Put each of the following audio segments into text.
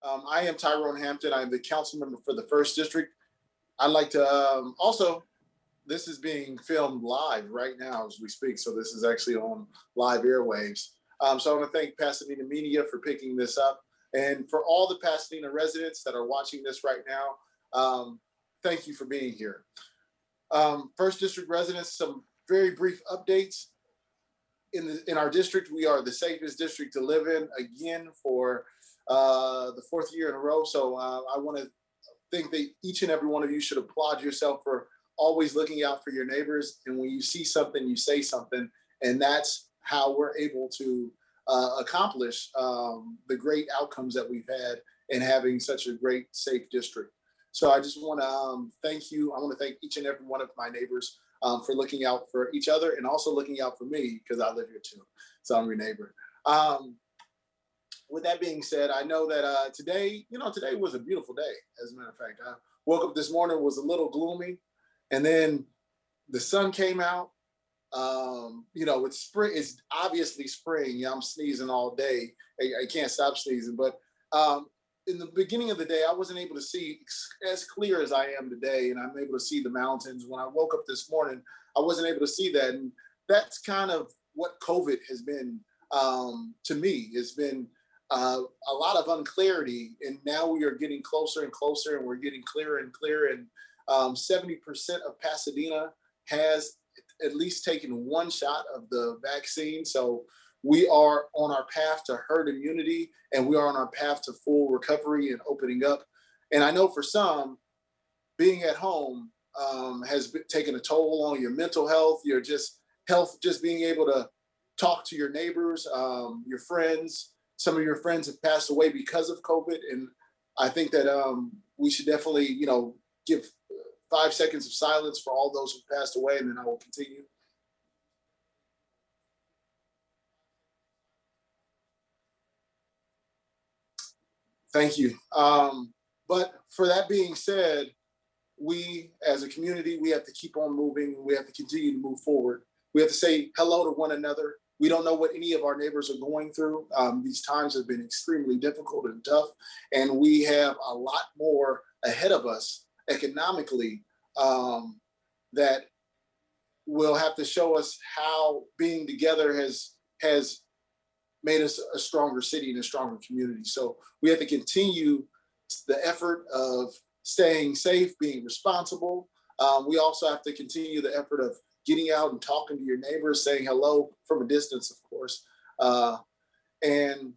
I am Tyrone Hampton. I'm the council member for the first district. I'd like to also, this is being filmed live right now as we speak. So this is actually on live airwaves. So I want to thank Pasadena Media for picking this up. And for all the Pasadena residents that are watching this right now, thank you for being here. First district residents, some very brief updates. In our district, we are the safest district to live in again for the fourth year in a row. So I want to think that each and every one of you should applaud yourself for always looking out for your neighbors. And when you see something, you say something. And that's how we're able to accomplish the great outcomes that we've had in having such a great, safe district. So I just want to thank you. I want to thank each and every one of my neighbors for looking out for each other and also looking out for me because I live here too. So I'm your neighbor. With that being said, I know that today was a beautiful day. As a matter of fact, I woke up this morning, was a little gloomy, and then the sun came out. It's spring. It's obviously spring. Yeah, I'm sneezing all day. I can't stop sneezing. But in the beginning of the day, I wasn't able to see as clear as I am today, and I'm able to see the mountains. When I woke up this morning, I wasn't able to see that, and that's kind of what COVID has been to me. It's been a lot of unclarity, and now we are getting closer and closer, and we're getting clearer and clearer. And 70% of Pasadena has at least taken one shot of the vaccine. So we are on our path to herd immunity, and we are on our path to full recovery and opening up. And I know for some, being at home has taken a toll on your mental health, your just health, just being able to talk to your neighbors, your friends. Some of your friends have passed away because of COVID. And I think that we should definitely, give 5 seconds of silence for all those who passed away, and then I will continue. Thank you. But for that being said, we as a community, we have to keep on moving. We have to continue to move forward. We have to say hello to one another. We don't know what any of our neighbors are going through. These times have been extremely difficult and tough, and we have a lot more ahead of us economically that will have to show us how being together has made us a stronger city and a stronger community. So we have to continue the effort of staying safe, being responsible. We also have to continue the effort of getting out and talking to your neighbors, saying hello from a distance, of course. And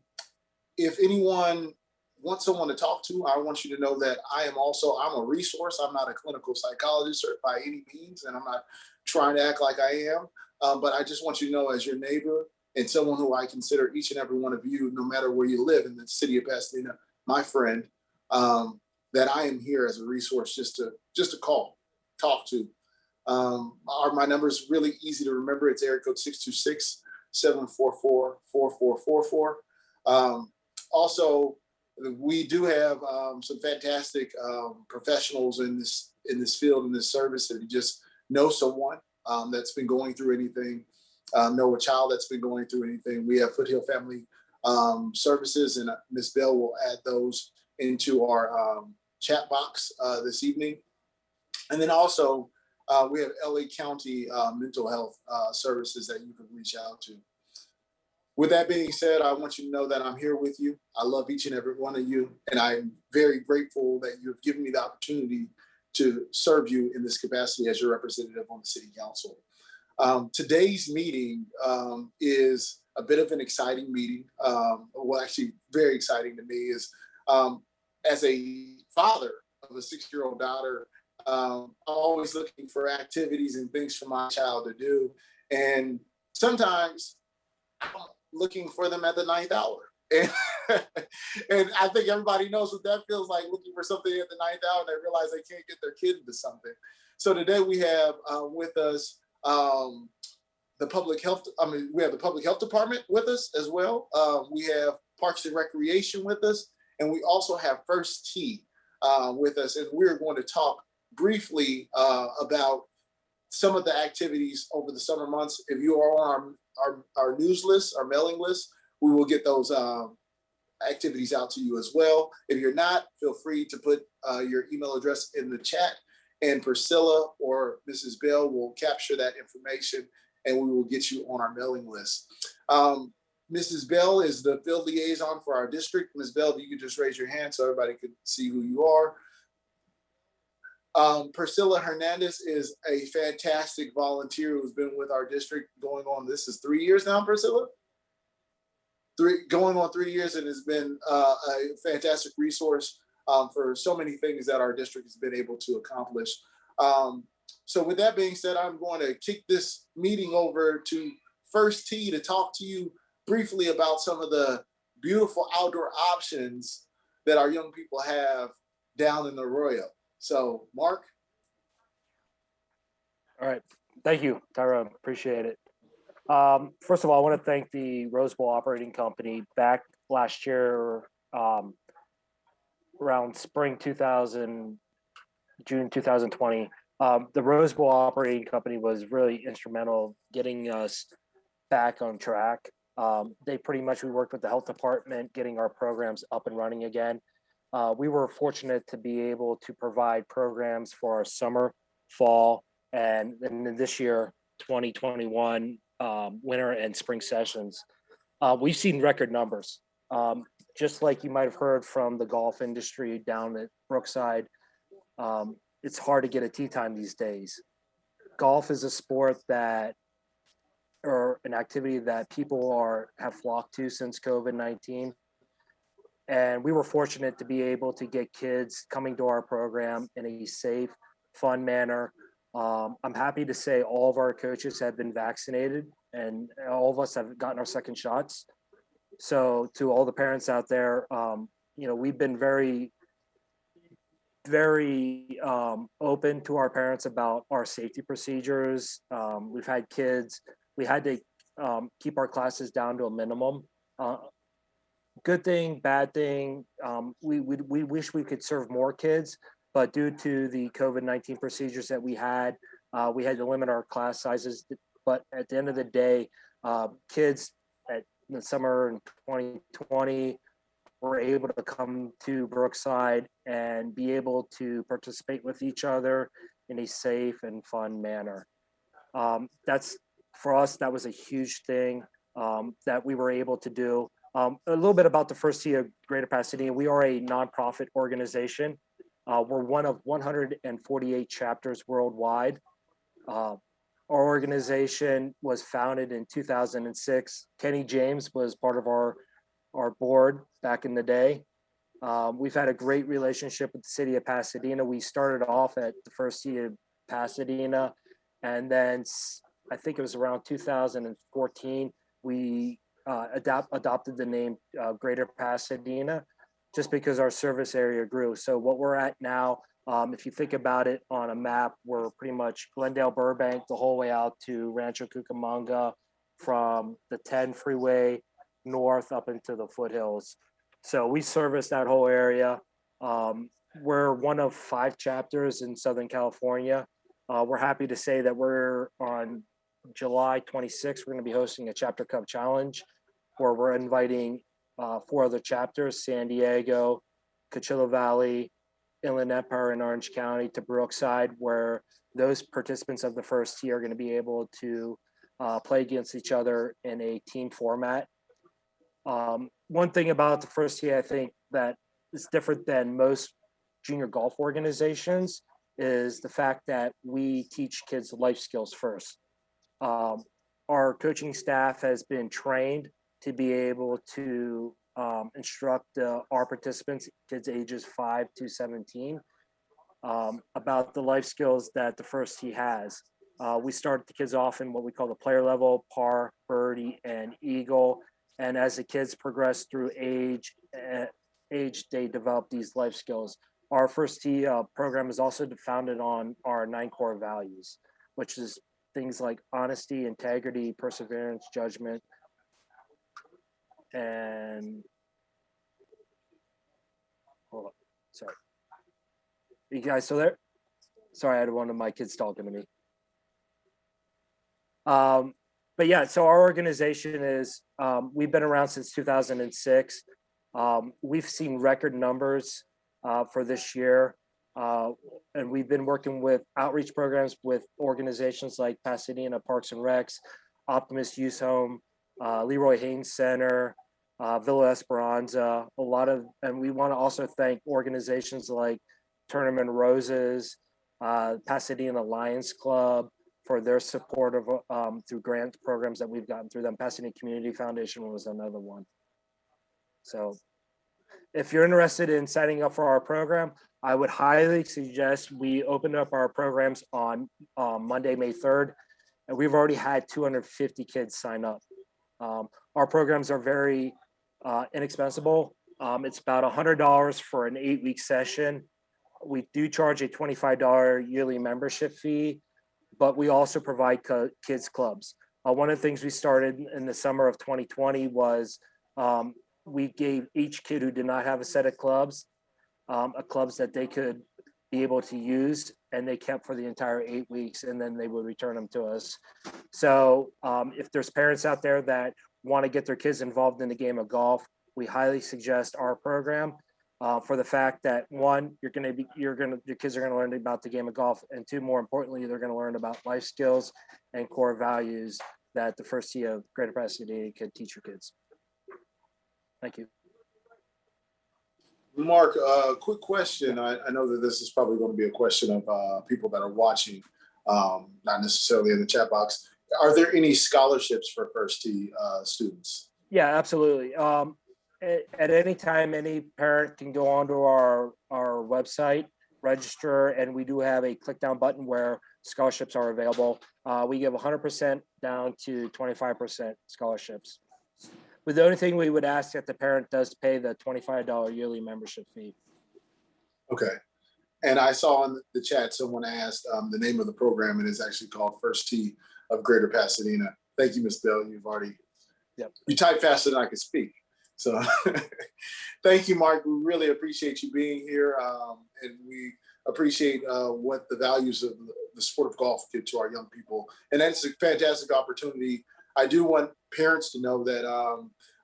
if anyone wants someone to talk to, I want you to know that I'm a resource. I'm not a clinical psychologist or by any means, and I'm not trying to act like I am. But I just want you to know, as your neighbor and someone who I consider each and every one of you, no matter where you live in the city of Pasadena, my friend, that I am here as a resource just to call, talk to. My number is really easy to remember. It's area code 626-744-4444. Also, we do have some fantastic professionals in this field, in this service. If you just know someone that's been going through anything, know a child that's been going through anything, we have Foothill Family Services, and Ms. Bell will add those into our chat box this evening. And then also, we have LA County Mental Health Services that you can reach out to. With that being said, I want you to know that I'm here with you. I love each and every one of you, and I'm very grateful that you've given me the opportunity to serve you in this capacity as your representative on the City Council. Today's meeting is a bit of an exciting meeting. Well, actually, very exciting to me is as a father of a 6-year-old daughter, I'm always looking for activities and things for my child to do. And sometimes I'm looking for them at the 9th hour. And I think everybody knows what that feels like, looking for something at the 9th hour and they realize they can't get their kid into something. So today we have with us the public health, we have the public health department with us as well. We have Parks and Recreation with us, and we also have First Tee with us. And we're going to talk briefly about some of the activities over the summer months. If you are on our news list, our mailing list, we will get those activities out to you as well. If you're not, feel free to put your email address in the chat, and Priscilla or Mrs. Bell will capture that information and we will get you on our mailing list. Mrs. Bell is the field liaison for our district. Ms. Bell, if you could just raise your hand so everybody could see who you are. Priscilla Hernandez is a fantastic volunteer who's been with our district going on, this is 3 years now, Priscilla? Going on 3 years, and has been a fantastic resource for so many things that our district has been able to accomplish. So with that being said, I'm going to kick this meeting over to First Tee to talk to you briefly about some of the beautiful outdoor options that our young people have down in the Arroyo. So, Mark. All right. Thank you, Tyrone. Appreciate it. First of all, I want to thank the Rose Bowl Operating Company. Back last year, around spring 2000, June 2020, the Rose Bowl Operating Company was really instrumental getting us back on track. We worked with the health department, getting our programs up and running again. We were fortunate to be able to provide programs for our summer, fall, and then this year, 2021, winter and spring sessions. We've seen record numbers. Just like you might have heard from the golf industry down at Brookside, it's hard to get a tee time these days. Golf is a sport or an activity that people have flocked to since COVID-19. And we were fortunate to be able to get kids coming to our program in a safe, fun manner. I'm happy to say all of our coaches have been vaccinated and all of us have gotten our second shots. So to all the parents out there, we've been very, very open to our parents about our safety procedures. We've had kids, we had to keep our classes down to a minimum. Good thing, bad thing, we wish we could serve more kids, but due to the COVID-19 procedures that we had to limit our class sizes. But at the end of the day, kids at the summer in 2020 were able to come to Brookside and be able to participate with each other in a safe and fun manner. For us, that was a huge thing that we were able to do. A little bit about the First Tee of Greater Pasadena. We are a nonprofit organization. We're one of 148 chapters worldwide. Our organization was founded in 2006. Kenny James was part of our board back in the day. We've had a great relationship with the city of Pasadena. We started off at the First Tee of Pasadena, and then I think it was around 2014, we adopted the name Greater Pasadena, just because our service area grew. So what we're at now, if you think about it on a map, we're pretty much Glendale, Burbank, the whole way out to Rancho Cucamonga, from the 10 freeway north up into the foothills. So we service that whole area. We're one of 5 chapters in Southern California. We're happy to say that we're on July 26th, we're going to be hosting a Chapter Cup Challenge, where we're inviting 4 other chapters: San Diego, Coachella Valley, Inland Empire, and Orange County, to Brookside, where those participants of the First Tee are going to be able to play against each other in a team format. One thing about the First Tee, I think, that is different than most junior golf organizations is the fact that we teach kids life skills first. Our coaching staff has been trained to be able to instruct our participants, kids ages 5 to 17, about the life skills that the First Tee has. We start the kids off in what we call the player level: par, birdie, and eagle. And as the kids progress through age, they develop these life skills. Our First Tee program is also founded on our 9 core values, which is things like honesty, integrity, perseverance, judgment, and hold on, sorry. You guys still there? Sorry, I had one of my kids talking to me. But yeah, so our organization is, we've been around since 2006. We've seen record numbers for this year. And we've been working with outreach programs with organizations like Pasadena Parks and Recs, Optimist Youth Home, Leroy Haynes Center, Villa Esperanza, and we want to also thank organizations like Tournament Roses, Pasadena Lions Club for their support of through grant programs that we've gotten through them. Pasadena Community Foundation was another one. So if you're interested in signing up for our program, I would highly suggest we open up our programs on Monday, May 3rd. And we've already had 250 kids sign up. Our programs are very inexpensive. It's about $100 for an 8-week session. We do charge a $25 yearly membership fee, but we also provide kids clubs. One of the things we started in the summer of 2020 was we gave each kid who did not have a set of clubs, clubs that they could be able to use, and they kept for the entire 8 weeks, and then they would return them to us. So if there's parents out there that want to get their kids involved in the game of golf, we highly suggest our program for the fact that one, your kids are going to learn about the game of golf, and two, more importantly, they're going to learn about life skills and core values that the first tee of Greater Pasadena could teach your kids. Thank you. Mark, quick question. I know that this is probably going to be a question of people that are watching, not necessarily in the chat box. Are there any scholarships for first tee students? Yeah, absolutely. At any time, any parent can go onto our website, register, and we do have a click down button where scholarships are available. We give 100% down to 25% scholarships. But the only thing we would ask that the parent does pay the $25 yearly membership fee. Okay. And I saw in the chat, someone asked the name of the program, and it's actually called First Tee of Greater Pasadena. Thank you, Ms. Bell. You've already, you typed faster than I could speak. So thank you, Mark. We really appreciate you being here. And we appreciate what the values of the sport of golf give to our young people. And that's a fantastic opportunity. I do want parents to know that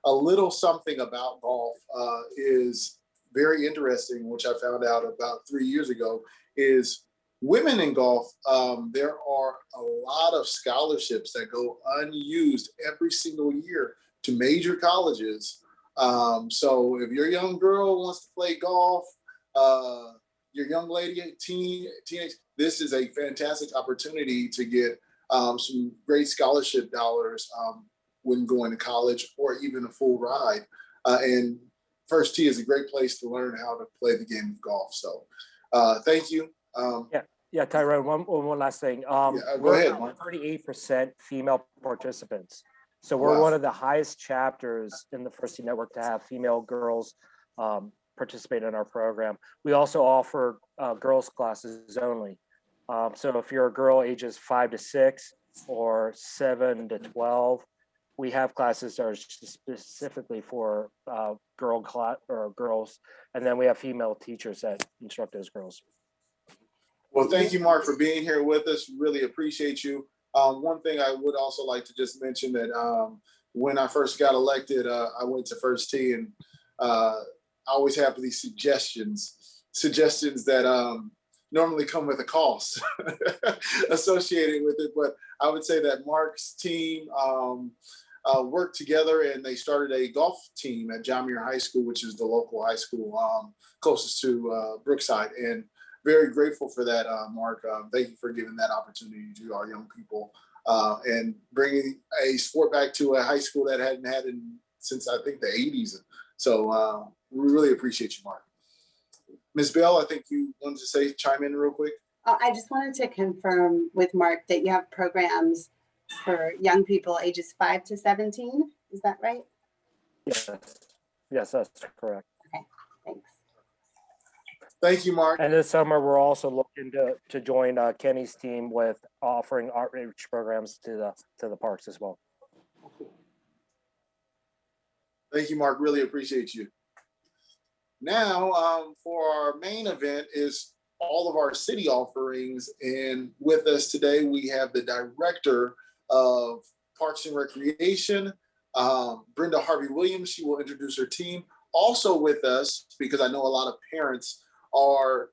a little something about golf is very interesting, which I found out about 3 years ago, is women in golf. There are a lot of scholarships that go unused every single year to major colleges. So if your young girl wants to play golf, your young lady, teenage, this is a fantastic opportunity to get some great scholarship dollars when going to college, or even a full ride. And First Tee is a great place to learn how to play the game of golf. So thank you. Yeah, Tyrone, one last thing. Go We're ahead. 38% female participants. So we're one of the highest chapters in the First Tee Network to have female girls participate in our program. We also offer girls classes only. So if you're a girl ages 5 to 6 or 7 to 12, we have classes that are specifically for girls, and then we have female teachers that instruct those girls. Well, thank you, Mark, for being here with us. Really appreciate you. One thing I would also like to just mention that when I first got elected, I went to First Tee, and I always have these suggestions that normally come with a cost associated with it. But I would say that Mark's team worked together, and they started a golf team at John Muir High School, which is the local high school closest to Brookside. And very grateful for that, Mark. Thank you for giving that opportunity to our young people and bringing a sport back to a high school that hadn't had it since, I think, the 80s. So we really appreciate you, Mark. Ms. Bell, I think you wanted to chime in real quick. I just wanted to confirm with Mark that you have programs for young people ages 5 to 17. Is that right? Yes, that's correct. Okay, thanks. Thank you, Mark. And this summer, we're also looking to join Kenny's team with offering outreach programs to the parks as well. Thank you, Mark. Really appreciate you. Now, for our main event is all of our city offerings. And with us today, we have the Director of Parks and Recreation, Brenda Harvey-Williams. She will introduce her team. Also with us, because I know a lot of parents are,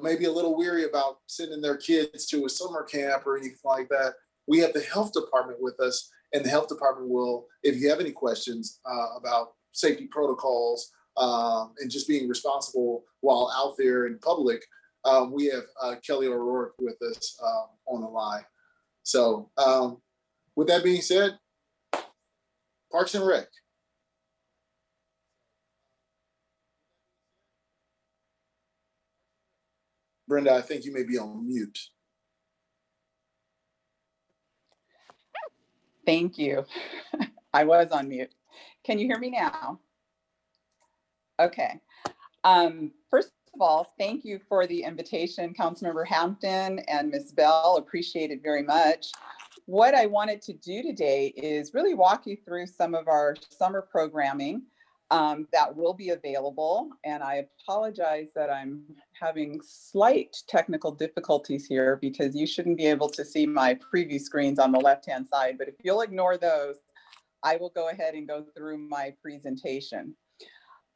maybe a little weary about sending their kids to a summer camp or anything like that. We have the health department with us, and the health department will, if you have any questions about safety protocols and just being responsible while out there in public, we have Kelly O'Rourke with us on the line. So with that being said, Parks and Rec. Brenda, I think you may be on mute. Thank you. I was on mute. Can you hear me now? Okay. First of all, thank you for the invitation, Councilmember Hampton and Ms. Bell. Appreciate it very much. What I wanted to do today is really walk you through some of our summer programming that will be available. And I apologize that I'm having slight technical difficulties here because you shouldn't be able to see my preview screens on the left-hand side. But if you'll ignore those, I will go ahead and go through my presentation.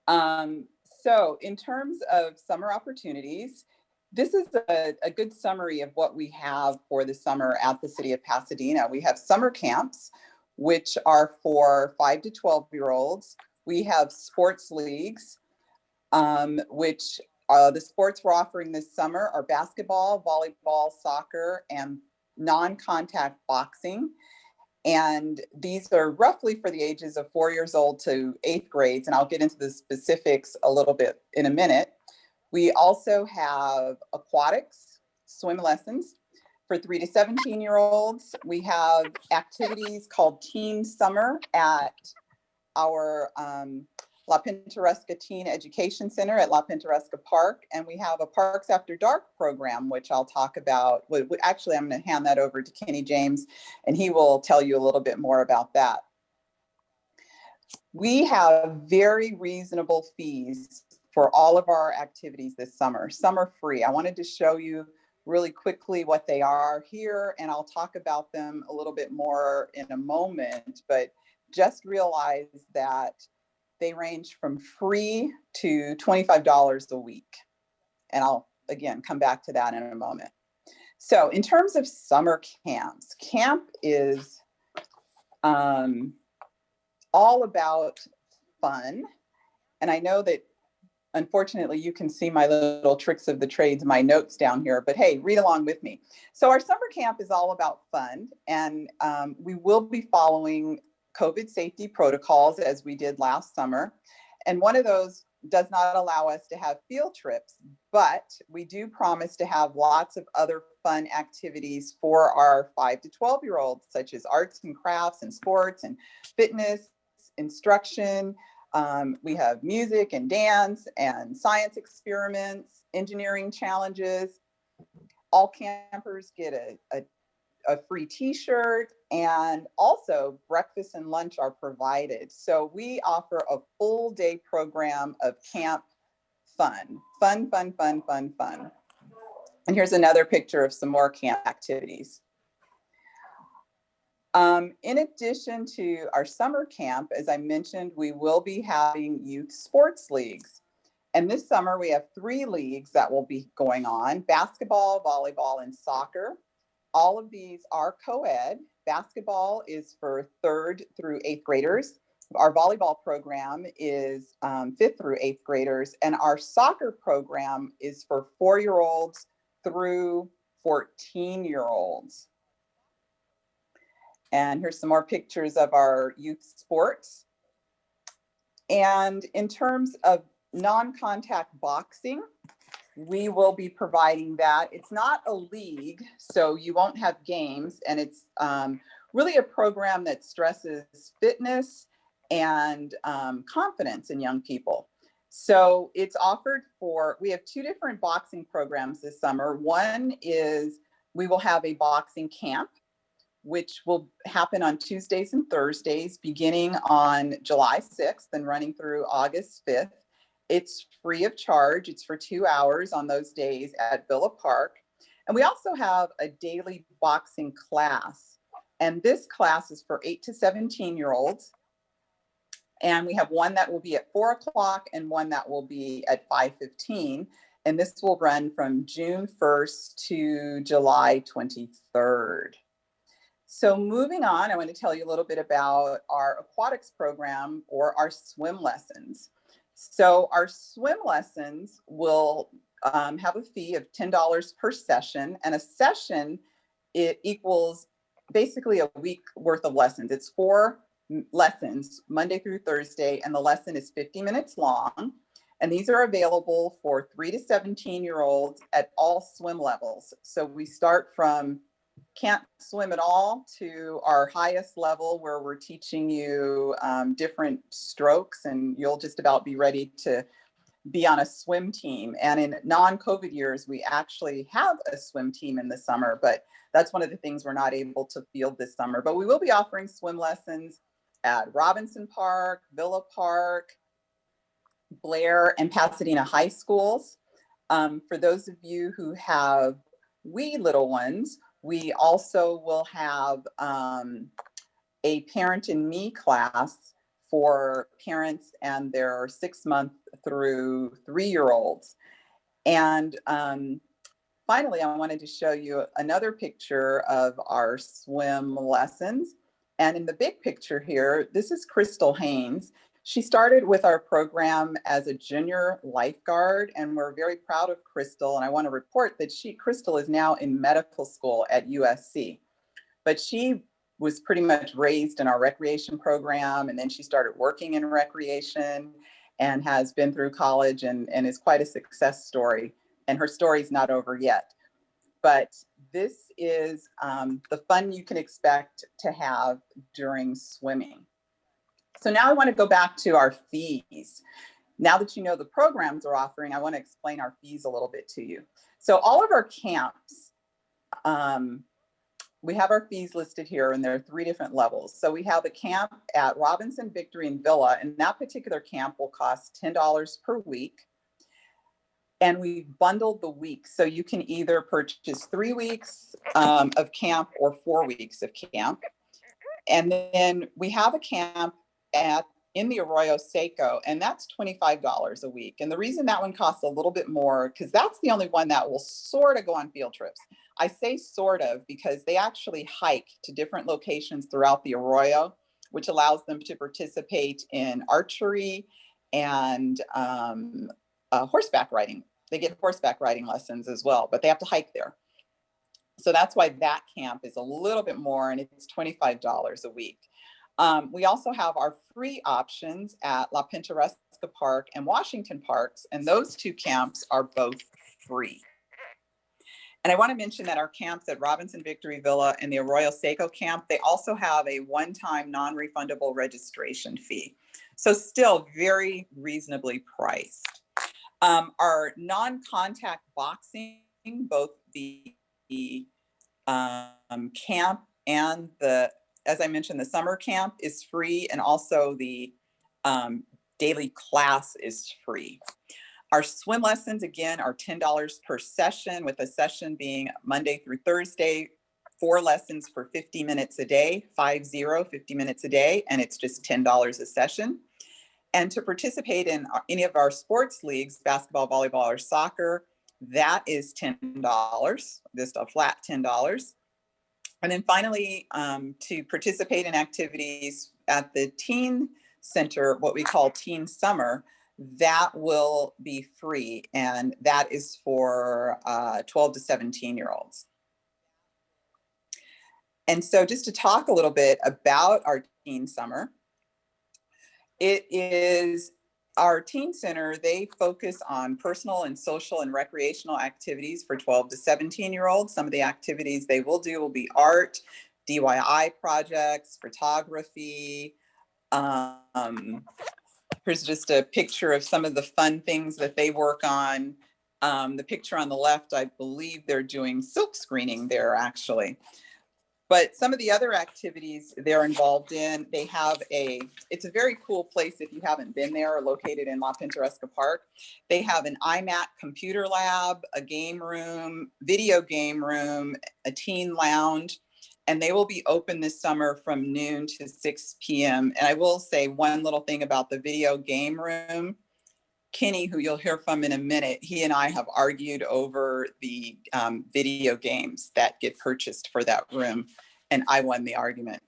So in terms of summer opportunities, this is a good summary of what we have for the summer at the city of Pasadena. We have summer camps, which are for 5 to 12-year-olds. We have sports leagues, which the sports we're offering this summer are basketball, volleyball, soccer, and non-contact boxing. And these are roughly for the ages of 4 years old to 8th grades. And I'll get into the specifics a little bit in a minute. We also have aquatics, swim lessons for 3 to 17-year-olds. We have activities called Teen Summer at our La Pintoresca Teen Education Center at La Pintoresca Park. And we have a Parks After Dark program, which I'll talk about. Actually, I'm going to hand that over to Kenny James, and he will tell you a little bit more about that. We have very reasonable fees for all of our activities this summer. Some are free. I wanted to show you really quickly what they are here, and I'll talk about them a little bit more in a moment, but just realize that they range from free to $25 a week. And I'll, again, come back to that in a moment. So in terms of summer camps, camp is all about fun. And I know that, unfortunately, you can see my little tricks of the trades, my notes down here, but hey, read along with me. So our summer camp is all about fun, and we will be following COVID safety protocols as we did last summer. And one of those does not allow us to have field trips, but we do promise to have lots of other fun activities for our 5 to 12-year-olds, such as arts and crafts and sports and fitness, instruction. We have music and dance and science experiments, engineering challenges. All campers get a free t-shirt, and also breakfast and lunch are provided. So we offer a full day program of camp fun. And here's another picture of some more camp activities. In addition to our summer camp, as I mentioned, we will be having youth sports leagues. And this summer we have 3 leagues that will be going on: basketball, volleyball, and soccer. All of these are co-ed. Basketball is for 3rd through 8th graders. Our volleyball program is 5th through 8th graders. And our soccer program is for 4-year-olds through 14-year-olds. And here's some more pictures of our youth sports. And in terms of non-contact boxing, we will be providing that. It's not a league, so you won't have games, and it's really a program that stresses fitness and confidence in young people. So it's offered we have 2 different boxing programs this summer. One is we will have a boxing camp, which will happen on Tuesdays and Thursdays, beginning on July 6th and running through August 5th. It's free of charge. It's for 2 hours on those days at Villa Park. And we also have a daily boxing class. And this class is for 8 to 17-year-olds. And we have one that will be at 4 o'clock and one that will be at 5:15. And this will run from June 1st to July 23rd. So moving on, I want to tell you a little bit about our aquatics program or our swim lessons. So our swim lessons will have a fee of $10 per session, and a session, it equals basically a week worth of lessons. It's 4 lessons, Monday through Thursday, and the lesson is 50 minutes long. And these are available for 3 to 17-year-olds at all swim levels. So we start from can't swim at all to our highest level, where we're teaching you different strokes, and you'll just about be ready to be on a swim team. And in non-COVID years, we actually have a swim team in the summer, but that's one of the things we're not able to field this summer. But we will be offering swim lessons at Robinson Park, Villa Park, Blair, and Pasadena high schools. For those of you who have wee little ones, we also will have a Parent and Me class for parents and their 6-month through 3-year-olds. And finally, I wanted to show you another picture of our swim lessons. And in the big picture here, this is Crystal Haynes. She started with our program as a junior lifeguard, and we're very proud of Crystal. And I want to report that Crystal is now in medical school at USC. But she was pretty much raised in our recreation program, and then she started working in recreation and has been through college and is quite a success story. And her story's not over yet. But this is the fun you can expect to have during swimming. So now I want to go back to our fees. Now that you know the programs we're offering, I want to explain our fees a little bit to you. So all of our camps, we have our fees listed here, and there are 3 different levels. So we have a camp at Robinson, Victory, and Villa, and that particular camp will cost $10 per week. And we bundled the weeks, so you can either purchase 3 weeks of camp or 4 weeks of camp. And then we have a camp in the Arroyo Seco, and that's $25 a week. And the reason that one costs a little bit more, because that's the only one that will sort of go on field trips. I say sort of because they actually hike to different locations throughout the Arroyo, which allows them to participate in archery and horseback riding. They get horseback riding lessons as well, but they have to hike there. So that's why that camp is a little bit more, and it's $25 a week. We also have our free options at La Pintoresca Park and Washington Parks, and those 2 camps are both free. And I want to mention that our camps at Robinson Victory Villa and the Arroyo Seco camp, they also have a one-time non-refundable registration fee. So still very reasonably priced. Our non-contact boxing, both the camp and as I mentioned, the summer camp is free, and also the daily class is free. Our swim lessons, again, are $10 per session, with a session being Monday through Thursday, 4 lessons for 50 minutes a day, 50 minutes a day, and it's just $10 a session. And to participate in any of our sports leagues, basketball, volleyball, or soccer, that is $10, just a flat $10. And then finally, to participate in activities at the teen center, what we call Teen Summer, that will be free. And that is for 12 to 17-year-olds. And so just to talk a little bit about our Teen Summer, it is our teen center. They focus on personal and social and recreational activities for 12 to 17-year-olds. Some of the activities they will do will be art, DIY projects, photography. Here's just a picture of some of the fun things that they work on. The picture on the left, I believe they're doing silk screening there, actually. But some of the other activities they're involved in, it's a very cool place if you haven't been there, located in La Pintoresca Park. They have an iMac computer lab, a game room, video game room, a teen lounge, And they will be open this summer from noon to 6 p.m. And I will say one little thing about the video game room. Kenny, who you'll hear from in a minute, he and I have argued over the video games that get purchased for that room, and I won the argument.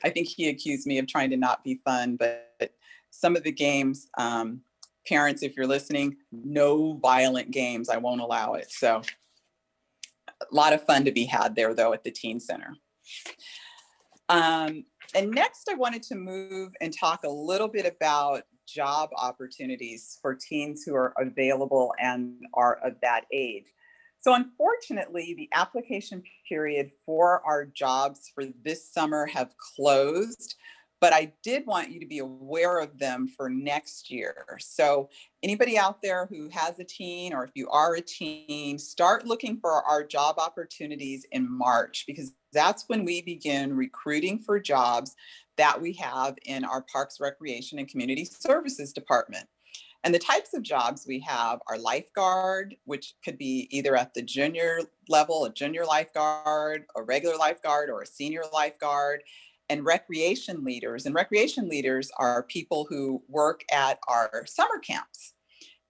I think he accused me of trying to not be fun, but some of the games, parents, if you're listening, no violent games, I won't allow it. So a lot of fun to be had there, though, at the Teen Center. And next, I wanted to move and talk a little bit about job opportunities for teens who are available and are of that age. So unfortunately, the application period for our jobs for this summer have closed, but I did want you to be aware of them for next year. So anybody out there who has a teen, or if you are a teen, start looking for our job opportunities in March, because that's when we begin recruiting for jobs that we have in our Parks, Recreation, and Community Services Department. And the types of jobs we have are lifeguard, which could be either at the junior level, a junior lifeguard, a regular lifeguard, or a senior lifeguard, and recreation leaders. And recreation leaders are people who work at our summer camps.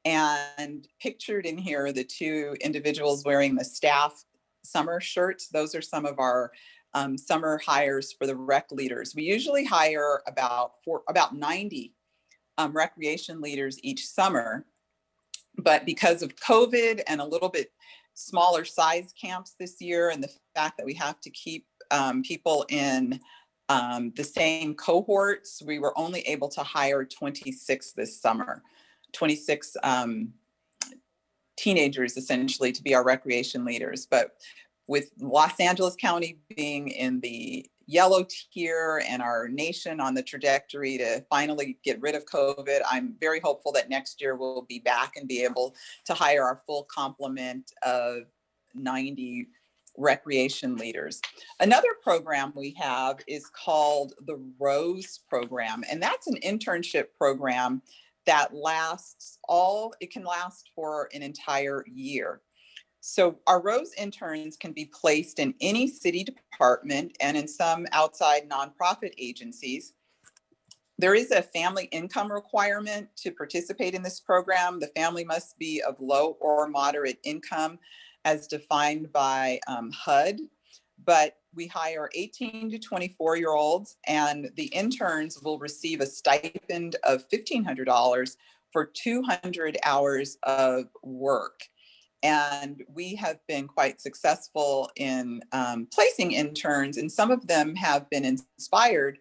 And pictured in here are the two individuals wearing the staff summer shirts. Those are some of our summer hires for the rec leaders. We usually hire about 90 recreation leaders each summer, but because of COVID and a little bit smaller size camps this year, and the fact that we have to keep people in the same cohorts, we were only able to hire 26 this summer, 26 teenagers essentially to be our recreation leaders. But with Los Angeles County being in the yellow tier and our nation on the trajectory to finally get rid of COVID, I'm very hopeful that next year we'll be back and be able to hire our full complement of 90 recreation leaders. Another program we have is called the Rose Program, and that's an internship program that it can last for an entire year. So our Rose interns can be placed in any city department and in some outside nonprofit agencies. There is a family income requirement to participate in this program. The family must be of low or moderate income as defined by HUD, but we hire 18 to 24-year-olds, and the interns will receive a stipend of $1,500 for 200 hours of work. And we have been quite successful in placing interns, and some of them have been inspired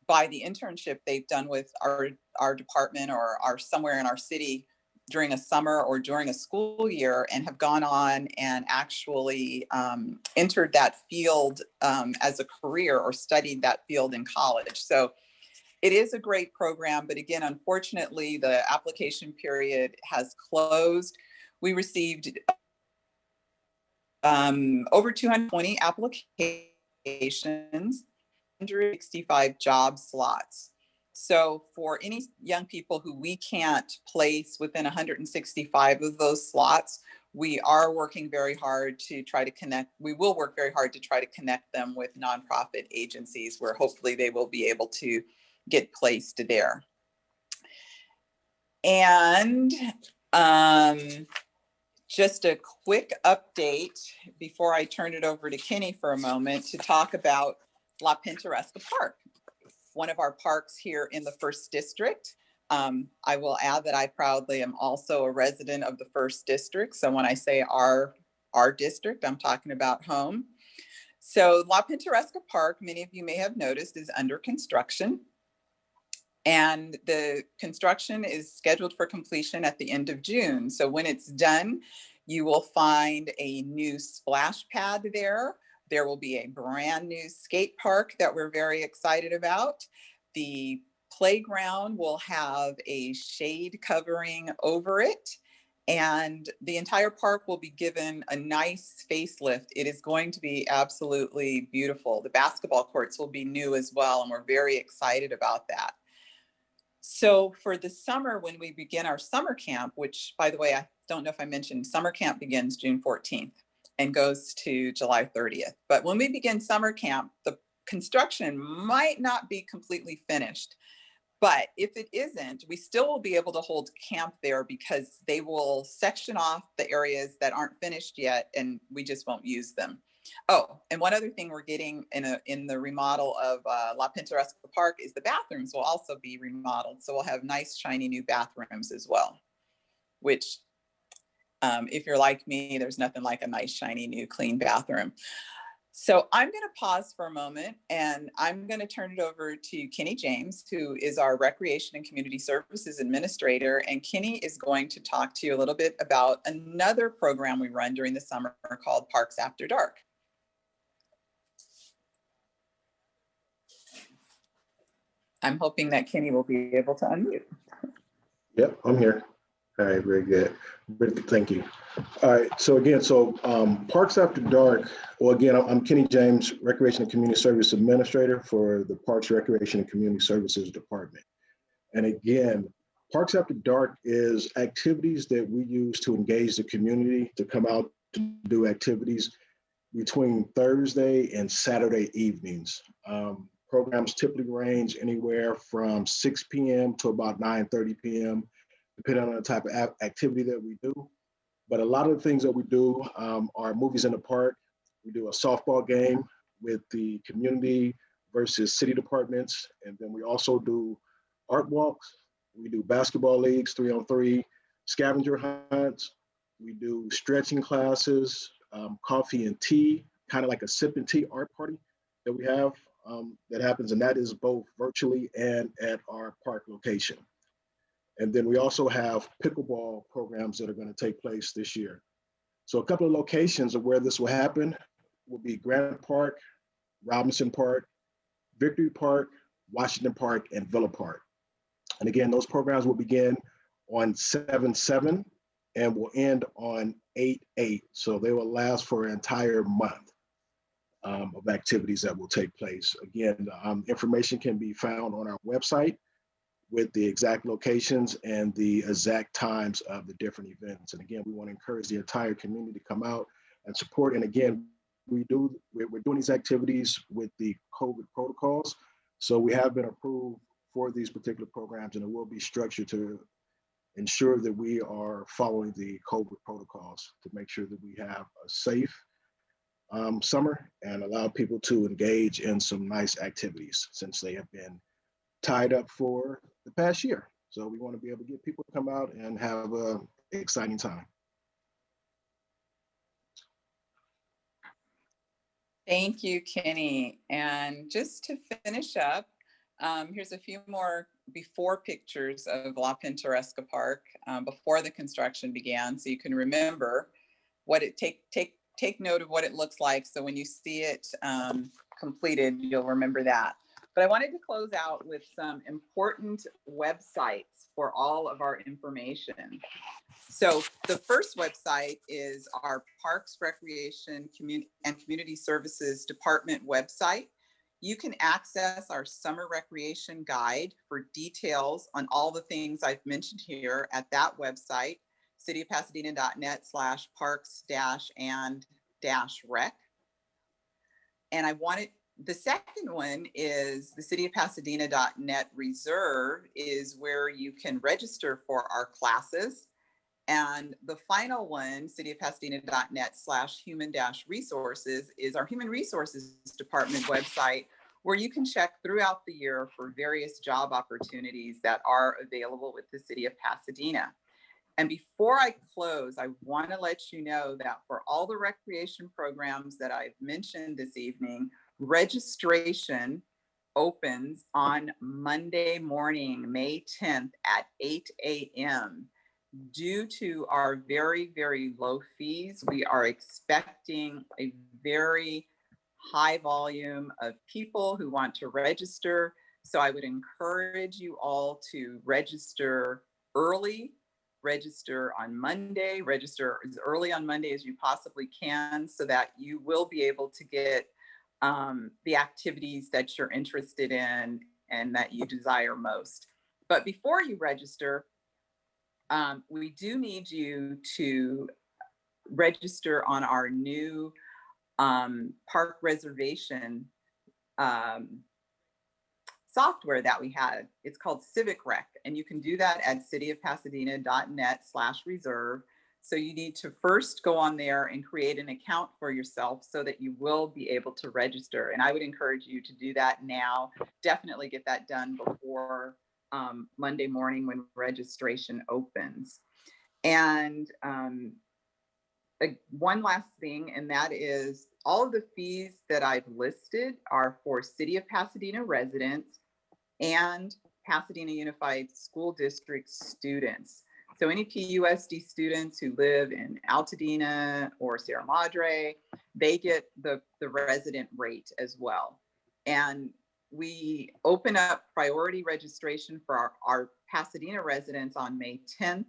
by the internship they've done with our department or somewhere in our city during a summer or during a school year, and have gone on and actually entered that field as a career or studied that field in college. So it is a great program, but again, unfortunately, the application period has closed. We received over 220 applications, 165 job slots. So for any young people who we can't place within 165 of those slots, we are working very hard to try to connect. We will work very hard to try to connect them with nonprofit agencies where hopefully they will be able to get placed there. And just a quick update before I turn it over to Kenny for a moment to talk about La Pintoresca Park, one of our parks here in the 1st District. I will add that I proudly am also a resident of the 1st District. So when I say our district, I'm talking about home. So La Pintoresca Park, many of you may have noticed, is under construction. And the construction is scheduled for completion at the end of June. So when it's done, you will find a new splash pad there. There will be a brand new skate park that we're very excited about. The playground will have a shade covering over it, and the entire park will be given a nice facelift. It is going to be absolutely beautiful. The basketball courts will be new as well, and we're very excited about that. So for the summer, when we begin our summer camp, which, by the way, I don't know if I mentioned, summer camp begins June 14th. and goes to July 30th. But when we begin summer camp, the construction might not be completely finished. But if it isn't, we still will be able to hold camp there because they will section off the areas that aren't finished yet, and we just won't use them. Oh, and one other thing we're getting in the remodel of La Pintoresca Park is the bathrooms will also be remodeled. So we'll have nice, shiny new bathrooms as well, which if you're like me, there's nothing like a nice, shiny, new, clean bathroom. So I'm going to pause for a moment and I'm going to turn it over to Kenny James, who is our Recreation and Community Services Administrator. And Kenny is going to talk to you a little bit about another program we run during the summer called Parks After Dark. I'm hoping that Kenny will be able to unmute. Yep, I'm here. All right, very good. Thank you. All right, so again, Parks After Dark, well, again, I'm Kenny James, Recreation and Community Service Administrator for the Parks, Recreation and Community Services Department. And again, Parks After Dark is activities that we use to engage the community to come out to do activities between Thursday and Saturday evenings. Programs typically range anywhere from 6 p.m. to about 9:30 p.m., depending on the type of activity that we do. But a lot of the things that we do are movies in the park. We do a softball game with the community versus city departments. And then we also do art walks. We do basketball leagues, 3-on-3, scavenger hunts. We do stretching classes, coffee and tea, kind of like a sip and tea art party that we have that happens. And that is both virtually and at our park location. And then we also have pickleball programs that are going to take place this year. So a couple of locations of where this will happen will be Grant Park, Robinson Park, Victory Park, Washington Park, and Villa Park. And again, those programs will begin on 7/7 and will end on 8/8. So they will last for an entire month of activities that will take place. Again, information can be found on our website with the exact locations and the exact times of the different events. And again, we want to encourage the entire community to come out and support. And again, we're doing these activities with the COVID protocols. So we have been approved for these particular programs, and it will be structured to ensure that we are following the COVID protocols to make sure that we have a safe summer and allow people to engage in some nice activities since they have been tied up for the past year. So we want to be able to get people to come out and have an exciting time. Thank you, Kenny. And just to finish up, here's a few more before pictures of La Pintoresca Park before the construction began, so you can remember what it take note of what it looks like. So when you see it completed, you'll remember that. But I wanted to close out with some important websites for all of our information. So the first website is our Parks, Recreation, and Community Services Department website. You can access our summer recreation guide for details on all the things I've mentioned here at that website, cityofpasadena.net/parks-and-rec. And the second one is the cityofpasadena.net reserve is where you can register for our classes. And the final one, cityofpasadena.net/human-resources is our Human Resources Department website, where you can check throughout the year for various job opportunities that are available with the city of Pasadena. And before I close, I want to let you know that for all the recreation programs that I've mentioned this evening, registration opens on Monday morning, May 10th at 8 a.m. Due to our very, very low fees, we are expecting a very high volume of people who want to register. So I would encourage you all to register early, register on Monday, register as early on Monday as you possibly can so that you will be able to get the activities that you're interested in and that you desire most. But before you register, we do need you to register on our new park reservation software that we had. It's called Civic Rec, and you can do that at cityofpasadena.net/reserve. So you need to first go on there and create an account for yourself so that you will be able to register. And I would encourage you to do that now. Definitely get that done before Monday morning when registration opens. And one last thing, and that is all of the fees that I've listed are for City of Pasadena residents and Pasadena Unified School District students. So any PUSD students who live in Altadena or Sierra Madre, they get the resident rate as well. And we open up priority registration for our Pasadena residents on May 10th.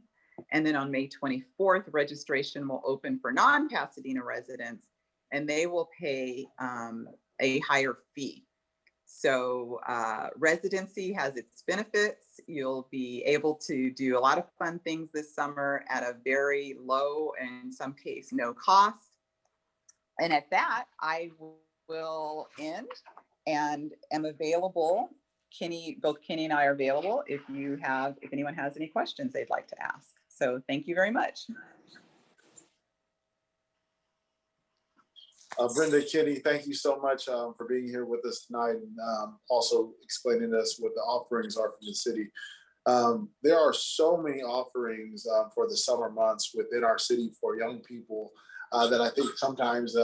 And then on May 24th, registration will open for non-Pasadena residents, and they will pay a higher fee. So residency has its benefits. You'll be able to do a lot of fun things this summer at a very low and in some case no cost. And at that, I will end and am available. Both Kenny and I are available if anyone has any questions they'd like to ask. So thank you very much. Brenda, Kenny, thank you so much for being here with us tonight and also explaining to us what the offerings are from the city. There are so many offerings for the summer months within our city for young people that I think sometimes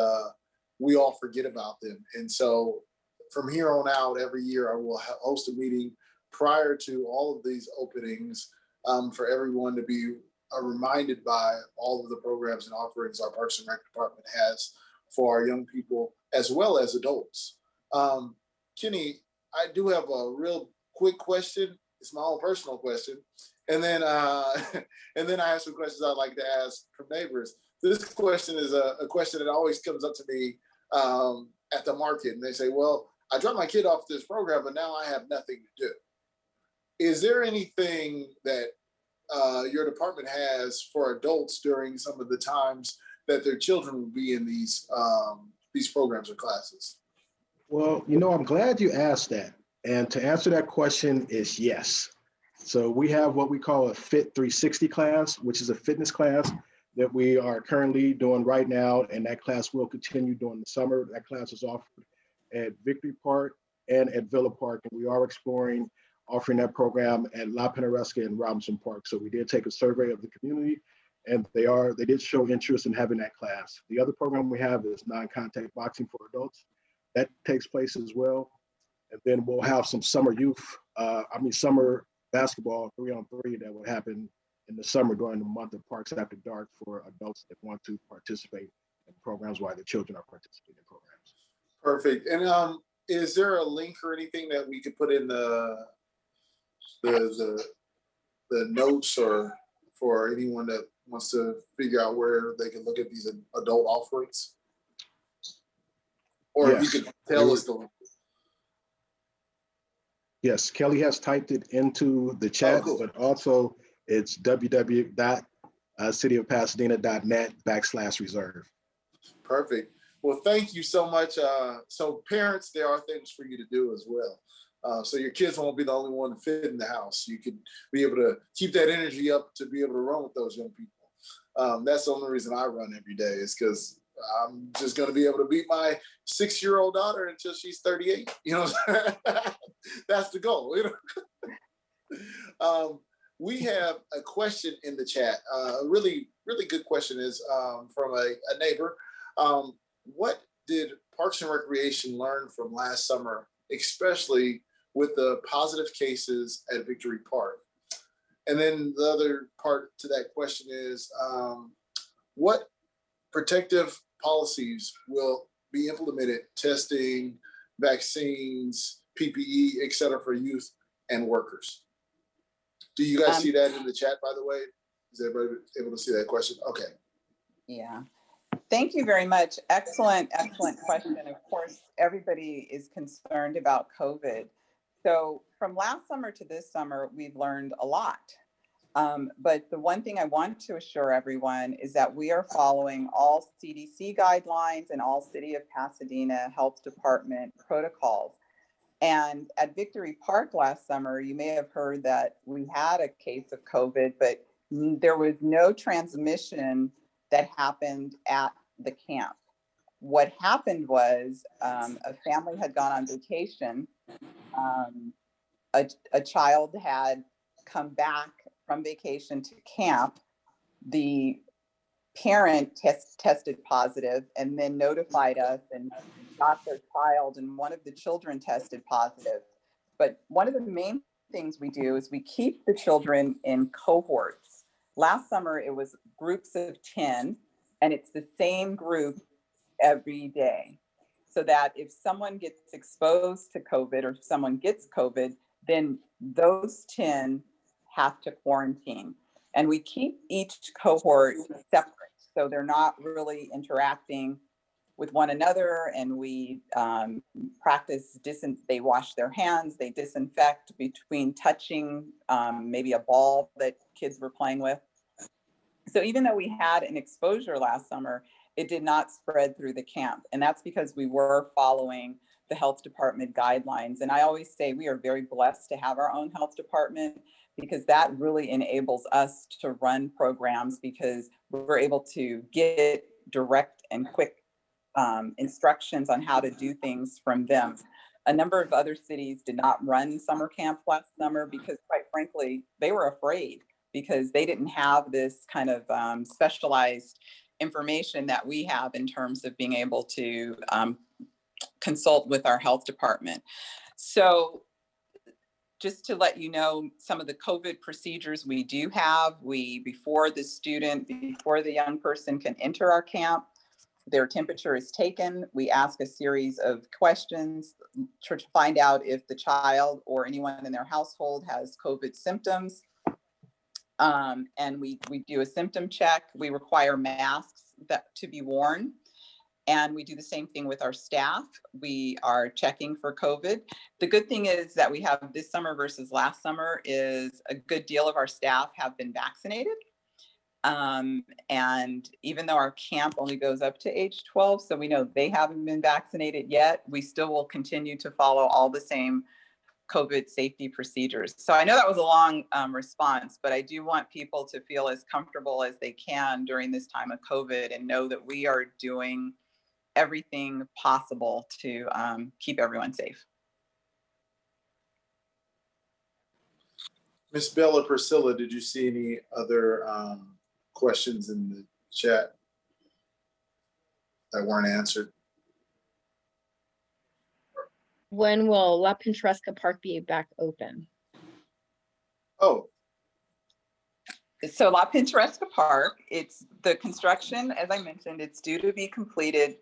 we all forget about them. And so from here on out, every year I will host a meeting prior to all of these openings for everyone to be reminded by all of the programs and offerings our Parks and Rec department has for our young people as well as adults. Kenny, I do have a real quick question. It's my own personal question. And then and then I have some questions I'd like to ask from neighbors. This question is a question that always comes up to me at the market. And they say, well, I dropped my kid off this program, but now I have nothing to do. Is there anything that your department has for adults during some of the times that their children will be in these programs or classes? Well, I'm glad you asked that. And to answer that question is yes. So we have what we call a Fit 360 class, which is a fitness class that we are currently doing right now. And that class will continue during the summer. That class is offered at Victory Park and at Villa Park. And we are exploring offering that program at La Pintoresca and Robinson Park. So we did take a survey of the community, and they did show interest in having that class. The other program we have is non-contact boxing for adults. That takes place as well. And then we'll have some summer summer basketball 3-on-3 that will happen in the summer during the month of Parks After Dark for adults that want to participate in programs while the children are participating in programs. Perfect. And is there a link or anything that we could put in the notes or for anyone that wants to figure out where they can look at these adult offerings? Or yes, if you could tell us the link. Yes, Kelly has typed it into the chat, cool. But also it's www.cityofpasadena.net/reserve. Perfect. Well, thank you so much. So parents, there are things for you to do as well. So your kids won't be the only one to fit in the house. You could be able to keep that energy up to be able to run with those young people. That's the only reason I run every day is because I'm just going to be able to beat my 6-year-old daughter until she's 38. That's the goal. We have a question in the chat. A really, really good question is from a neighbor. What did Parks and Recreation learn from last summer, especially with the positive cases at Victory Park? And then the other part to that question is, what protective policies will be implemented, testing, vaccines, PPE, et cetera, for youth and workers? Do you guys see that in the chat, by the way? Is everybody able to see that question? Okay. Yeah. Thank you very much. Excellent, excellent question. Of course, everybody is concerned about COVID. So from last summer to this summer, we've learned a lot. But the one thing I want to assure everyone is that we are following all CDC guidelines and all City of Pasadena Health Department protocols. And at Victory Park last summer, you may have heard that we had a case of COVID, but there was no transmission that happened at the camp. What happened was a family had gone on vacation. A child had come back from vacation to camp. The parent tested positive and then notified us and got their child, and one of the children tested positive. But one of the main things we do is we keep the children in cohorts. Last summer, it was groups of 10, and it's the same group every day. So that if someone gets exposed to COVID or someone gets COVID, then those 10 have to quarantine. And we keep each cohort separate, so they're not really interacting with one another. And we practice, they wash their hands, they disinfect between touching maybe a ball that kids were playing with. So even though we had an exposure last summer, it did not spread through the camp. And that's because we were following the health department guidelines. And I always say we are very blessed to have our own health department, because that really enables us to run programs, because we're able to get direct and quick instructions on how to do things from them. A number of other cities did not run summer camp last summer because, quite frankly, they were afraid, because they didn't have this kind of specialized information that we have in terms of being able to consult with our health department. So just to let you know, some of the COVID procedures we do have, before the young person can enter our camp, their temperature is taken. We ask a series of questions to find out if the child or anyone in their household has COVID symptoms. And we do a symptom check. We require masks to be worn. And we do the same thing with our staff. We are checking for COVID. The good thing is that we have this summer versus last summer is a good deal of our staff have been vaccinated. And even though our camp only goes up to age 12, so we know they haven't been vaccinated yet, we still will continue to follow all the same COVID safety procedures. So I know that was a long response, but I do want people to feel as comfortable as they can during this time of COVID and know that we are doing everything possible to keep everyone safe. Ms. Bell or Priscilla, did you see any other questions in the chat that weren't answered? When will La Pintoresca Park be back open? Oh, So La Pintoresca Park, it's the construction, as I mentioned, it's due to be completed.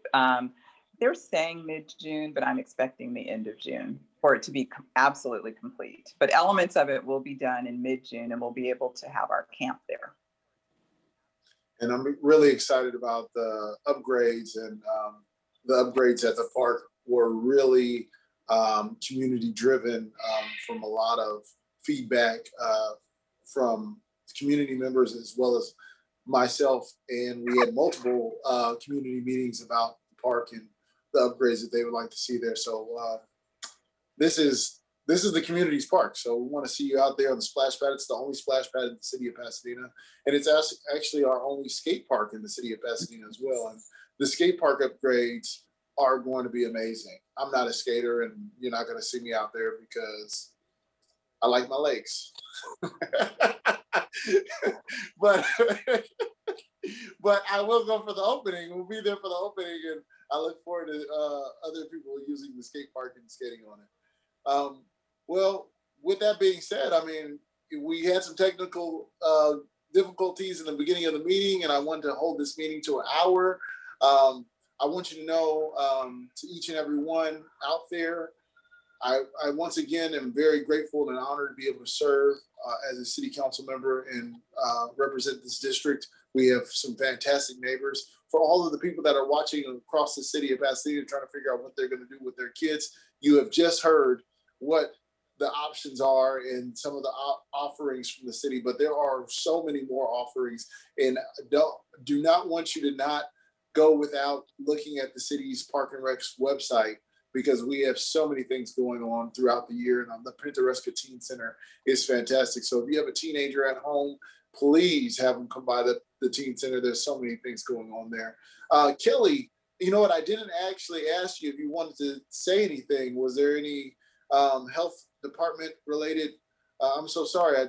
They're saying mid-June, but I'm expecting the end of June for it to be absolutely complete. But elements of it will be done in mid-June, and we'll be able to have our camp there. and I'm really excited about the upgrades, and the upgrades at the park were really community driven from a lot of feedback from community members as well as myself. And we had multiple community meetings about the park and the upgrades that they would like to see there. So this is the community's park. So we want to see you out there on the splash pad. It's the only splash pad in the city of Pasadena. And it's actually our only skate park in the city of Pasadena as well. And the skate park upgrades are going to be amazing. I'm not a skater, and you're not going to see me out there because I like my legs. but I will go for the opening. We'll be there for the opening, and I look forward to other people using the skate park and skating on it. Well, with that being said, I mean, we had some technical difficulties in the beginning of the meeting, and I wanted to hold this meeting to an hour. I want you to know, to each and every one out there, I once again am very grateful and honored to be able to serve as a city council member and represent this district. We have some fantastic neighbors. For all of the people that are watching across the city of Pasadena trying to figure out what they're going to do with their kids, you have just heard what the options are and some of the offerings from the city, but there are so many more offerings, and do not want you to not go without looking at the city's Park and Rec's website, because we have so many things going on throughout the year. And the Pintoresca Teen Center is fantastic. So if you have a teenager at home, please have them come by the Teen Center. There's so many things going on there. Kelly, you know what? I didn't actually ask you if you wanted to say anything. Was there any health department related? I'm so sorry.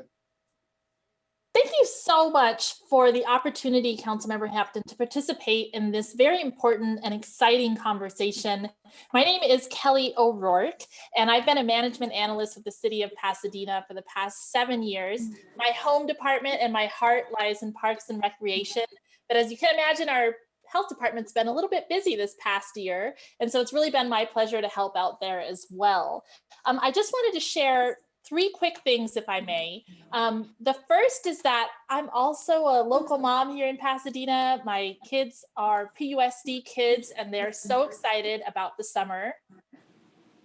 Thank you so much for the opportunity, Councilmember Hampton, to participate in this very important and exciting conversation. My name is Kelly O'Rourke, and I've been a management analyst with the city of Pasadena for the past 7 years. My home department and my heart lies in Parks and Recreation, but as you can imagine, our health department's been a little bit busy this past year, and so it's really been my pleasure to help out there as well. I just wanted to share 3 quick things, if I may. The first is that I'm also a local mom here in Pasadena. My kids are PUSD kids, and they're so excited about the summer.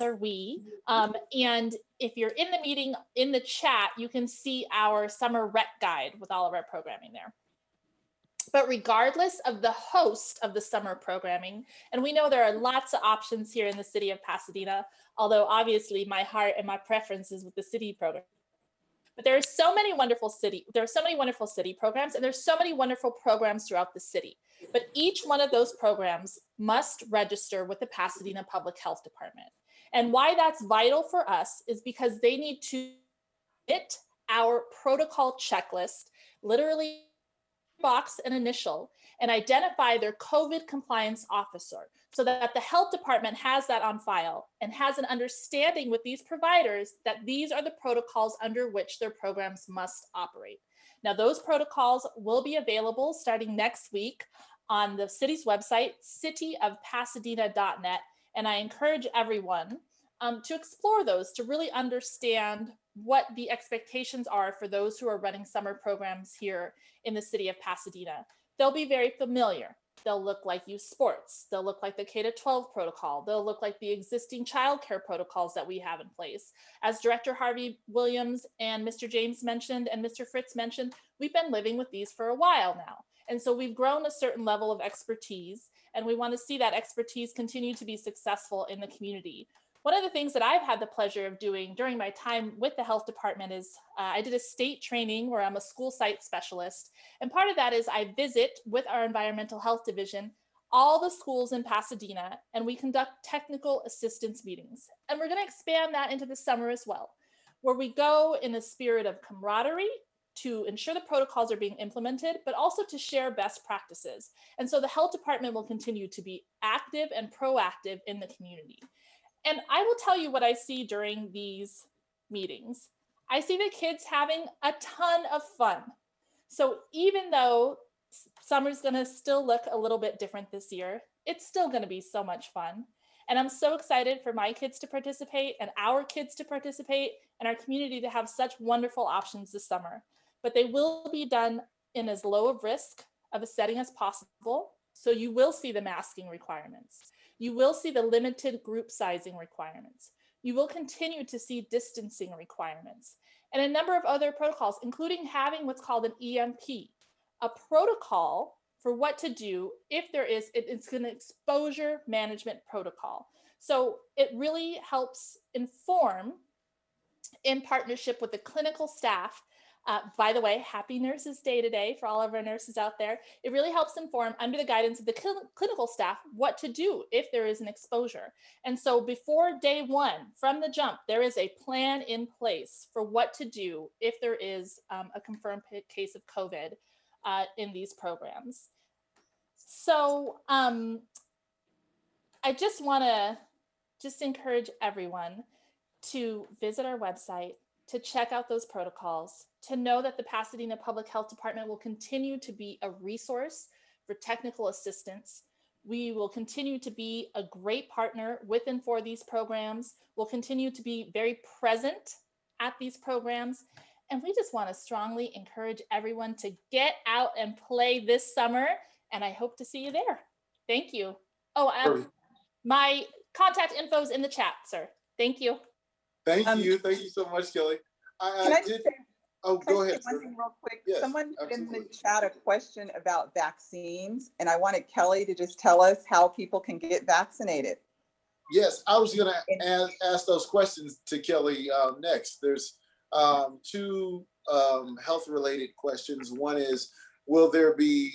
Are we? And if you're in the meeting, in the chat, you can see our summer rec guide with all of our programming there. But regardless of the host of the summer programming, and we know there are lots of options here in the city of Pasadena, although obviously my heart and my preference is with the city program. But there are so many wonderful city programs, and there's so many wonderful programs throughout the city. But each one of those programs must register with the Pasadena Public Health Department. And why that's vital for us is because they need to submit our protocol checklist, literally box and initial, and identify their COVID compliance officer, so that the health department has that on file and has an understanding with these providers that these are the protocols under which their programs must operate. Now, those protocols will be available starting next week on the city's website, cityofpasadena.net, and I encourage everyone to explore those, to really understand what the expectations are for those who are running summer programs here in the city of Pasadena. They'll be very familiar. They'll look like youth sports. They'll look like the K-12 protocol. They'll look like the existing childcare protocols that we have in place. As Director Harvey Williams and Mr. James mentioned and Mr. Fritz mentioned, we've been living with these for a while now. And so we've grown a certain level of expertise, and we want to see that expertise continue to be successful in the community. One of the things that I've had the pleasure of doing during my time with the health department is I did a state training where I'm a school site specialist. And part of that is I visit with our environmental health division all the schools in Pasadena, and we conduct technical assistance meetings. And we're going to expand that into the summer as well, where we go in a spirit of camaraderie to ensure the protocols are being implemented, but also to share best practices. And so the health department will continue to be active and proactive in the community. And I will tell you what I see during these meetings. I see the kids having a ton of fun. So even though summer's gonna still look a little bit different this year, it's still gonna be so much fun. And I'm so excited for my kids to participate and our kids to participate and our community to have such wonderful options this summer. But they will be done in as low of risk of a setting as possible. So you will see the masking requirements. You will see the limited group sizing requirements. You will continue to see distancing requirements and a number of other protocols, including having what's called an EMP, a protocol for what to do if there is, it's an exposure management protocol. So it really helps inform in partnership with the clinical staff. By the way, happy Nurses Day today for all of our nurses out there. It really helps inform under the guidance of the clinical staff what to do if there is an exposure. And so before day one, from the jump, there is a plan in place for what to do if there is a confirmed case of COVID in these programs. So I just want to encourage everyone to visit our website, to check out those protocols, to know that the Pasadena Public Health Department will continue to be a resource for technical assistance. We will continue to be a great partner with and for these programs. We'll continue to be very present at these programs. And we just want to strongly encourage everyone to get out and play this summer. And I hope to see you there. Thank you. Oh, my contact info is in the chat, sir. Thank you. Thank Um, you. Thank you so much, Kelly. Can I just say, Oh, can go I say ahead. one Sir. thing real quick? Yes, Someone put in the absolutely. chat a question about vaccines, and I wanted Kelly to just tell us how people can get vaccinated. Yes, I was going to ask those questions to Kelly next. There's two health-related questions. One is, will there be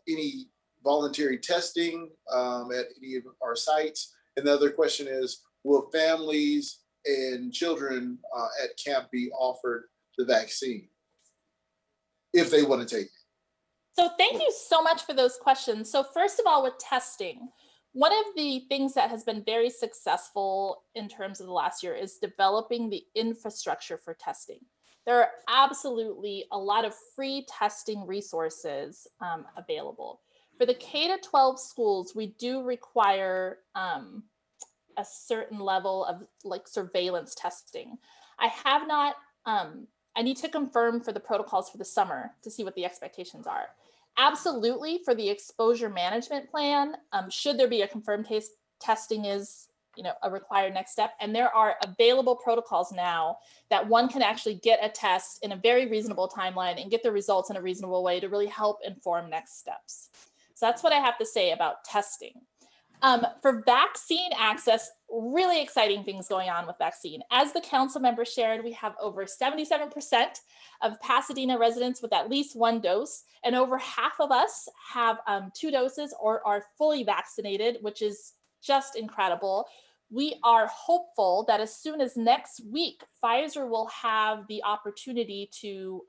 any voluntary testing at any of our sites? And the other question is, will families and children at camp be offered the vaccine if they want to take it? So thank you so much for those questions. So first of all, with testing, one of the things that has been very successful in terms of the last year is developing the infrastructure for testing. There are absolutely a lot of free testing resources available. For the K-12 schools, we do require a certain level of like surveillance testing. I have not, I need to confirm for the protocols for the summer to see what the expectations are. Absolutely, for the exposure management plan, should there be a confirmed case, testing is, you know, a required next step. And there are available protocols now that one can actually get a test in a very reasonable timeline and get the results in a reasonable way to really help inform next steps. So that's what I have to say about testing. For vaccine access, really exciting things going on with vaccine. As the council member shared, we have over 77% of Pasadena residents with at least one dose, and over half of us have 2 doses or are fully vaccinated, which is just incredible. We are hopeful that as soon as next week, Pfizer will have the opportunity to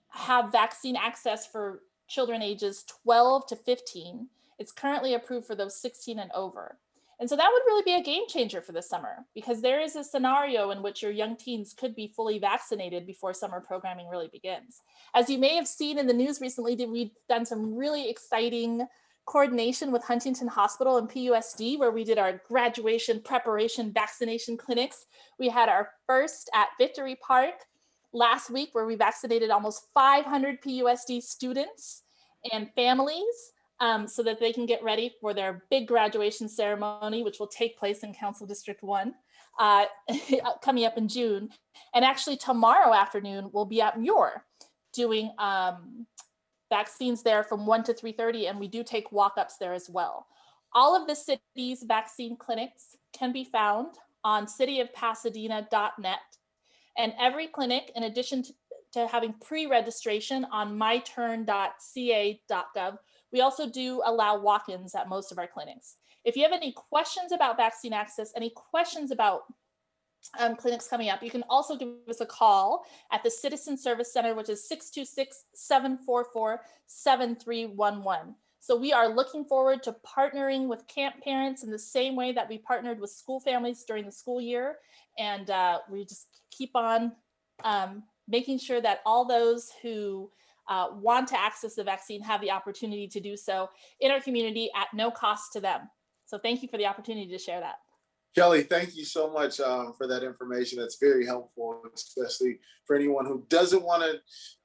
have vaccine access for children ages 12 to 15. It's currently approved for those 16 and over. And so that would really be a game changer for the summer, because there is a scenario in which your young teens could be fully vaccinated before summer programming really begins. As you may have seen in the news recently, we've done some really exciting coordination with Huntington Hospital and PUSD, where we did our graduation preparation vaccination clinics. We had our first at Victory Park last week, where we vaccinated almost 500 PUSD students and families so that they can get ready for their big graduation ceremony, which will take place in Council District 1 coming up in June. And actually tomorrow afternoon, we'll be at Muir doing vaccines there from 1 to 3:30, and we do take walk-ups there as well. All of the city's vaccine clinics can be found on cityofpasadena.net. And every clinic, in addition to having pre-registration on myturn.ca.gov, we also do allow walk-ins at most of our clinics. If you have any questions about vaccine access, any questions about clinics coming up, you can also give us a call at the Citizen Service Center, which is 626-744-7311. So we are looking forward to partnering with camp parents in the same way that we partnered with school families during the school year. And we just keep on making sure that all those who want to access the vaccine have the opportunity to do so in our community at no cost to them. So thank you for the opportunity to share that. Kelly, thank you so much for that information. That's very helpful, especially for anyone who doesn't want to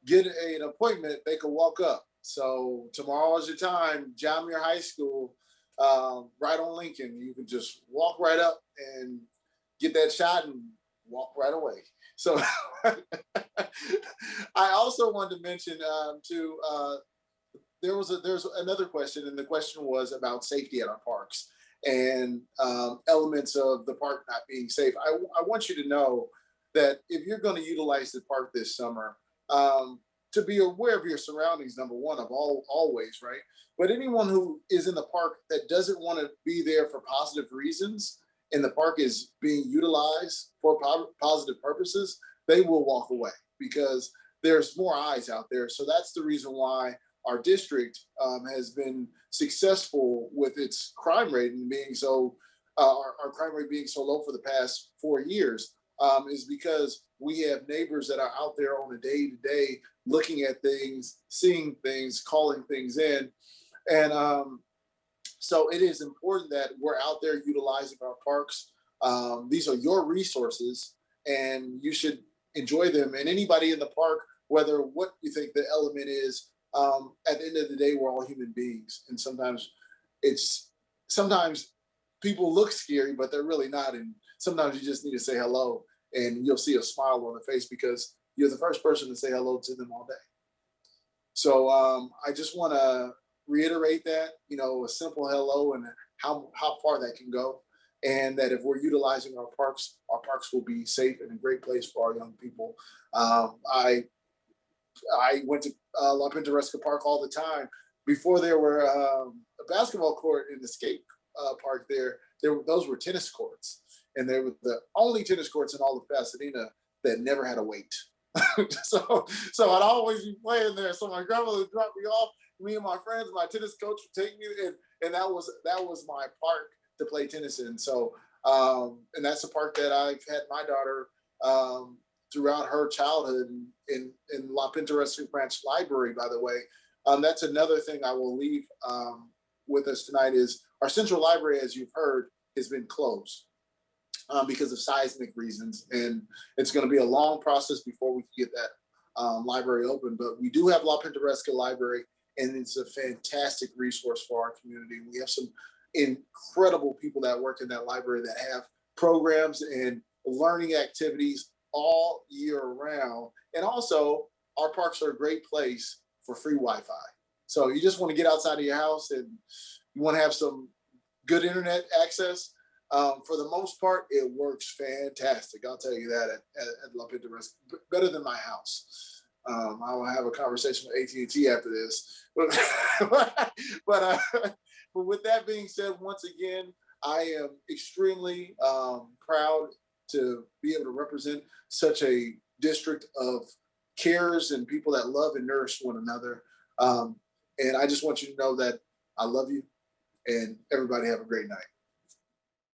get an appointment. They can walk up. So tomorrow is your time. John Muir High School, right on Lincoln. You can just walk right up and get that shot and walk right away. So I also wanted to mention too, there's another question, and the question was about safety at our parks and elements of the park not being safe. I want you to know that if you're going to utilize the park this summer, to be aware of your surroundings, number one, always, right? But anyone who is in the park that doesn't want to be there for positive reasons, and the park is being utilized for positive purposes, they will walk away because there's more eyes out there. So that's the reason why our district has been successful with its crime rate and being so, our crime rate being so low for the past 4 years, is because we have neighbors that are out there on a day-to-day looking at things, seeing things, calling things in. And so it is important that we're out there utilizing our parks. These are your resources and you should enjoy them. And anybody in the park, whether what you think the element is, at the end of the day, we're all human beings. And sometimes people look scary, but they're really not. And sometimes you just need to say hello, and you'll see a smile on their face because you're the first person to say hello to them all day. So I just want to reiterate that, a simple hello and how far that can go. And that if we're utilizing our parks will be safe and a great place for our young people. I went to La Pintoresca Park all the time. Before there were a basketball court in the skate park those were tennis courts. And they were the only tennis courts in all of Pasadena that never had a wait. so I'd always be playing there. So my grandmother would drop me off. Me and my friends, my tennis coach would take me, and that was my park to play tennis in. So and that's a park that I've had my daughter throughout her childhood in La Pintoresca Branch Library, by the way. That's another thing I will leave with us tonight is our central library, as you've heard, has been closed because of seismic reasons. And it's going to be a long process before we can get that library open. But we do have La Pintoresca Library, and it's a fantastic resource for our community. We have some incredible people that work in that library that have programs and learning activities all year round. And also, our parks are a great place for free Wi-Fi. So you just want to get outside of your house and you want to have some good internet access. For the most part, it works fantastic. I'll tell you that at La Pintoresca, better than my house. I will have a conversation with AT&T after this. But with that being said, once again, I am extremely proud to be able to represent such a district of carers and people that love and nourish one another. And I just want you to know that I love you, and everybody have a great night.